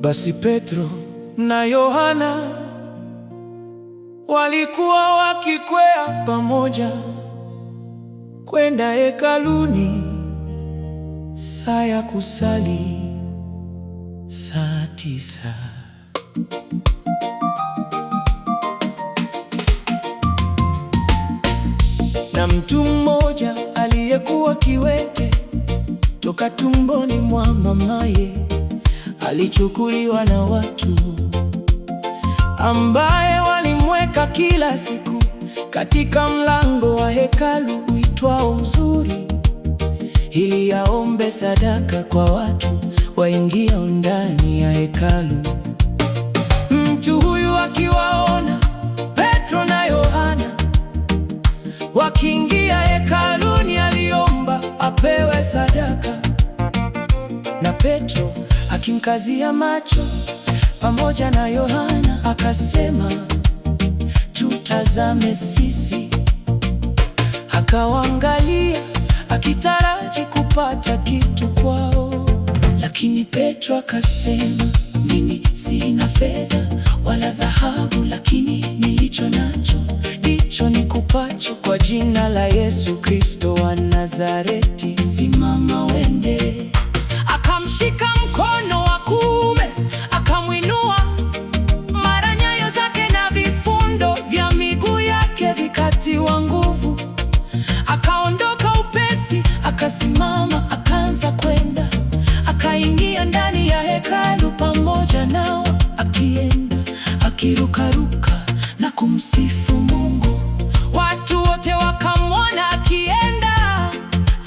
Basi Petro na Yohana walikuwa wakikwea pamoja kwenda hekaluni, saa ya kusali, saa 9. Na mtu mmoja aliyekuwa kiwete toka tumboni mwa mamaye alichukuliwa na watu, ambaye walimweka kila siku katika mlango wa hekalu uitwao Mzuri, ili aombe sadaka kwa watu waingia ndani ya hekalu. Mtu huyu akiwaona Petro na Yohana wakiingia hekaluni, aliomba apewe sadaka. Na Petro akimkazia macho pamoja na Yohana akasema, tutazame sisi. Akawaangalia akitaraji kupata kitu kwao, lakini Petro akasema, mimi sina fedha wala dhahabu, lakini nilicho nacho ndicho nikupacho. Kwa jina la Yesu Kristo wa Nazareti, simama wende. Akamshika mkono wa kuume akamwinua, mara nyayo zake na vifundo vya miguu yake vikatiwa nguvu. Akaondoka upesi, akasimama, akaanza kwenda. Akaingia ndani ya hekalu pamoja nao, akienda akirukaruka na kumsifu Mungu. Watu wote wakamwona akienda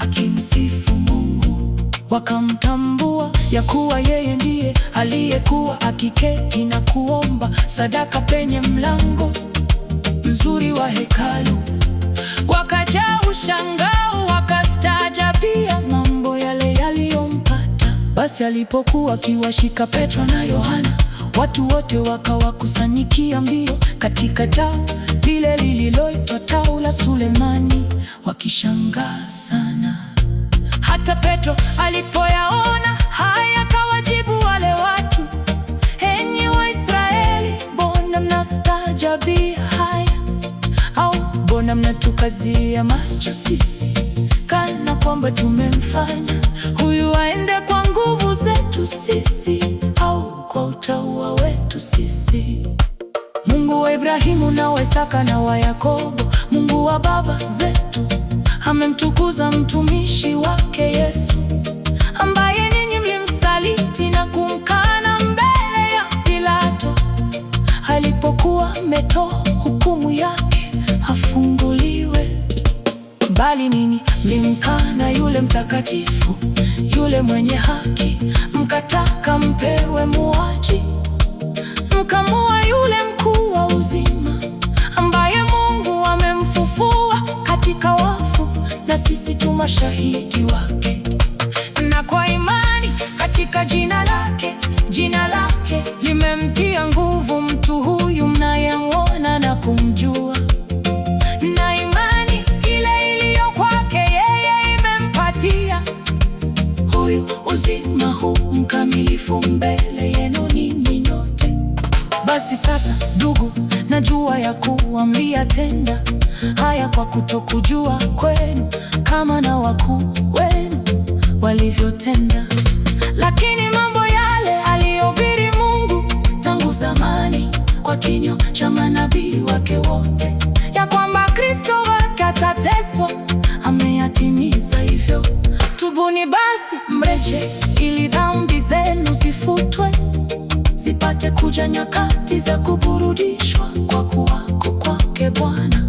akimsifu Mungu, wakamtambua ya kuwa yeye ndiye aliyekuwa akiketi na kuomba sadaka penye mlango mzuri wa hekalu. Wakajaa ushangao, wakastaajabia mambo yale yaliyompata. Basi alipokuwa akiwashika Petro na Yohana, watu wote wakawakusanyikia mbio katika tao lile lililoitwa Tao la Sulemani, wakishangaa sana. Hata Petro alipoyaona haya, akawajibu wale watu, enyi Waisraeli, mbona mnastaajabia haya? Au mbona mnatukazia macho sisi, kana kwamba tumemfanya huyu aende kwa nguvu zetu sisi, au kwa utaua wetu sisi? Mungu wa Ibrahimu na wa Isaka na wa Yakobo, Mungu wa baba zetu, amemtukuza mtumishi wake Yesu, ambaye ninyi mlimsaliti na kumkana mbele ya Pilato, alipokuwa ametoa hukumu yake afunguliwe. Bali ninyi mlimkana yule mtakatifu, yule mwenye haki, mkataka mpewe muuaji, mkamua yule mkuu wa uzima, ambaye Mungu amemfufua katika wafu, na sisi tu mashahidi wake. Na kwa imani katika jina lake limemtia nguvu mtu huyu mnayemwona na kumjua. Na imani ile iliyo kwake yeye imempatia huyu uzima huu mkamilifu mbele yenu ninyi nyote. Basi sasa ndugu, najua ya kuwa mliyatenda haya kwa kutokujua kwenu, kama na wakuu wenu walivyotenda. Lakini mambo yale aliyohubiri Mungu tangu zamani kwa kinywa cha manabii wake wote, ya kwamba Kristo wake atateswa, ameyatimiza hivyo. Tubuni basi mrejee, ili dhambi zenu zifutwe, zipate kuja nyakati za kuburudishwa kwa kuwako kwake Bwana,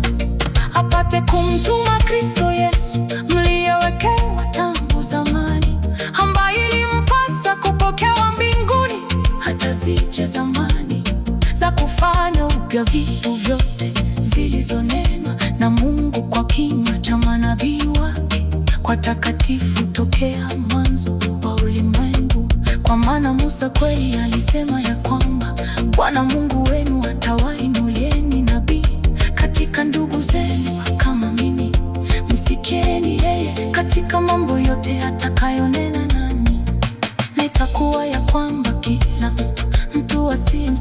apate kumtuma Kristo Yesu mliyewekewa tangu zamani, ambaye ilimpasa kupokewa mbinguni, hata zije zamani za kufanya upya vitu vyote zilizonenwa na Mungu kwa kinywa cha manabii wake kwa takatifu tokea mwanzo wa ulimwengu. Kwa maana Musa kweli alisema ya kwamba Bwana Mungu wenu atawainulieni nabii katika ndugu zenu kama mimi, msikieni yeye katika mambo yote atakayonena nanyi, na itakuwa ya kwamba kila mtu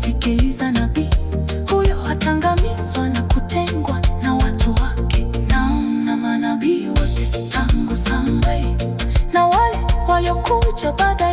kumsikiliza nabii, huyo atangamizwa na kutengwa na watu wake. Naona manabii wote tangu Samueli na wale waliokuja baada